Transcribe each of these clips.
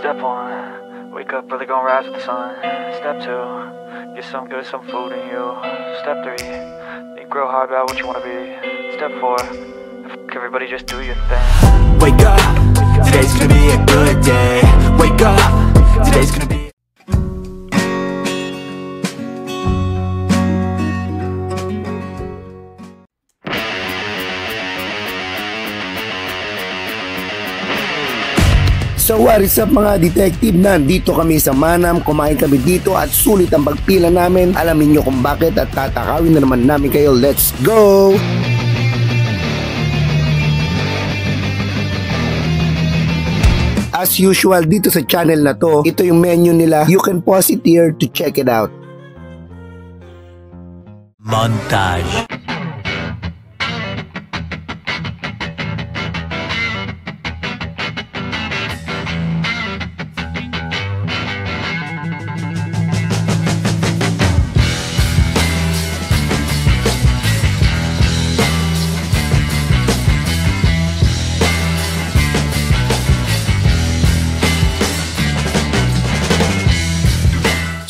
Step one, wake up early, gonna rise with the sun. Step two, get some good, some food in you. Step three, think real hard about what you wanna be. Step four, everybody just do your thing. Wake up, today's gonna be a good day. Wake up, today's gonna be. So what is up mga detective, nandito kami sa Manam, kumain kami dito at sulit ang pagpila namin. Alamin nyo kung bakit at tatakawin na naman namin kayo. Let's go! As usual dito sa channel na to, ito yung menu nila. You can pause it here to check it out. Montage.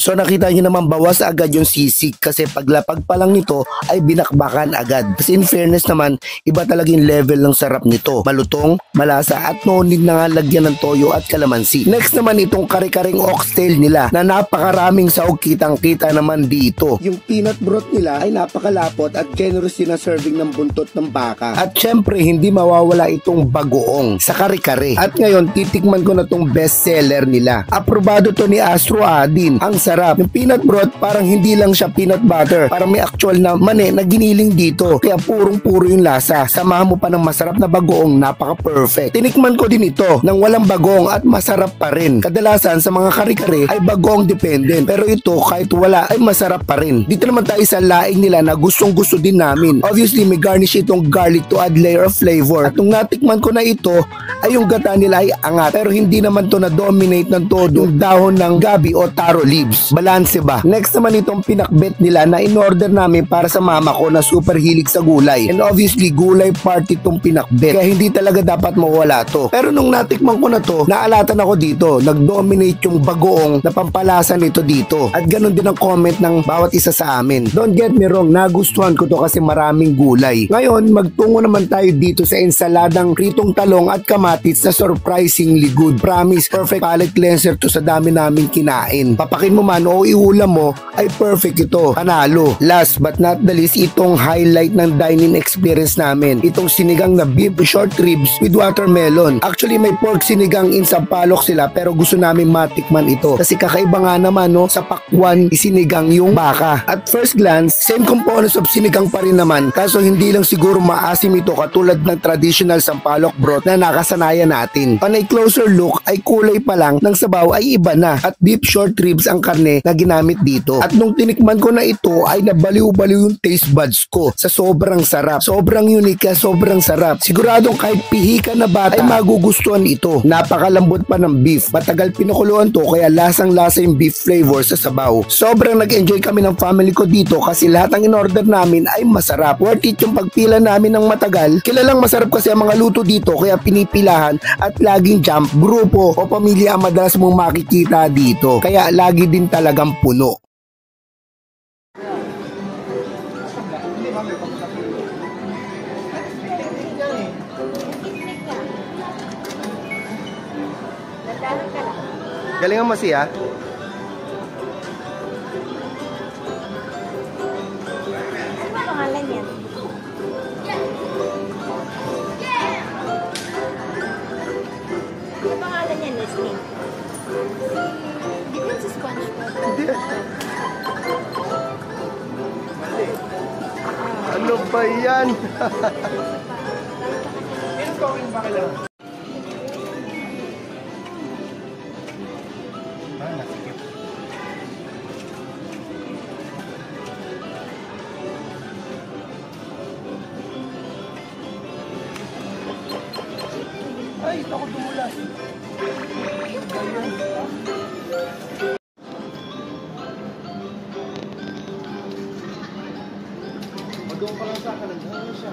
So nakita nyo naman bawas agad yung sisig kasi paglapag pa lang nito ay binakbakan agad. Kasi in fairness naman, iba talaga yung level ng sarap nito. Malutong, malasa at no need na nga lagyan ng toyo at kalamansi. Next naman itong kare-karing oxtail nila na napakaraming sahog, kitang-kita naman dito. Yung peanut broth nila ay napakalapot at generous din ang serving ng buntot ng baka. At syempre hindi mawawala itong bagoong sa kare-kare. At ngayon titikman ko na tong best seller nila. Aprobado to ni Astro Adin. Ang sarap. Yung peanut broth parang hindi lang siya peanut butter. Parang may actual na mani na giniling dito. Kaya purong-puro yung lasa. Samahan mo pa ng masarap na bagoong, napaka-perfect. Tinikman ko din ito ng walang bagoong at masarap pa rin. Kadalasan sa mga kare-kare ay bagoong dependent. Pero ito kahit wala ay masarap pa rin. Dito naman tayo sa laing nila na gustong-gusto din namin. Obviously may garnish itong garlic to add layer of flavor. At nung natikman ko na ito ay yung gata nila ay angat. Pero hindi naman to na-dominate ng todo yung dahon ng gabi o taro leaves. Balanse ba? Next naman itong pinakbet nila na in-order namin para sa mama ko na super hilig sa gulay. And obviously, gulay party itong pinakbet. Kaya hindi talaga dapat mawala to. Pero nung natikman ko na to, naalatan ako dito. Nag-dominate yung bagoong na pampalasa nito dito. At ganun din ang comment ng bawat isa sa amin. Don't get me wrong, nagustuhan ko to kasi maraming gulay. Ngayon, magtungo naman tayo dito sa ensaladang pritong talong at kamatis na surprisingly good. Promise, perfect palate cleanser to sa dami namin kinain. Papakin mo man o iulam mo ay perfect ito, panalo. Last but not the least, itong highlight ng dining experience namin, itong sinigang na beef short ribs with watermelon. Actually may pork sinigang in Sampaloc sila pero gusto namin matikman ito kasi kakaiba nga naman no, sa pakwan isinigang yung baka. At first glance, same components of sinigang pa rin naman kaso hindi lang siguro maasim ito katulad ng traditional Sampaloc broth na nakasanayan natin. On a closer look ay kulay pa lang ng sabaw ay iba na at beef short ribs ang karne na ginamit dito. At nung tinikman ko na ito ay nabaliw-baliw yung taste buds ko sa sobrang sarap. Sobrang unique, sobrang sarap. Siguradong kahit pihika na bata ay magugustuhan ito. Napakalambot pa ng beef. Matagal pinakuluan to kaya lasang-lasa yung beef flavor sa sabaw. Sobrang nag-enjoy kami ng family ko dito kasi lahat ng in-order namin ay masarap. Worth it yung pagpila namin ng matagal. Kilalang masarap kasi ang mga luto dito kaya pinipilahan at laging jump, grupo o pamilya ang madalas mong makikita dito. Kaya lagi din talagang puno. Galingan mo siya. Ano pangalan yan? Ano pangalan yan, Leslie? Di ba si SpongeBob? Hindi. Ano ba yan? Ay, ako dumulas. Magawa pa lang sa akin, naghahanap siya.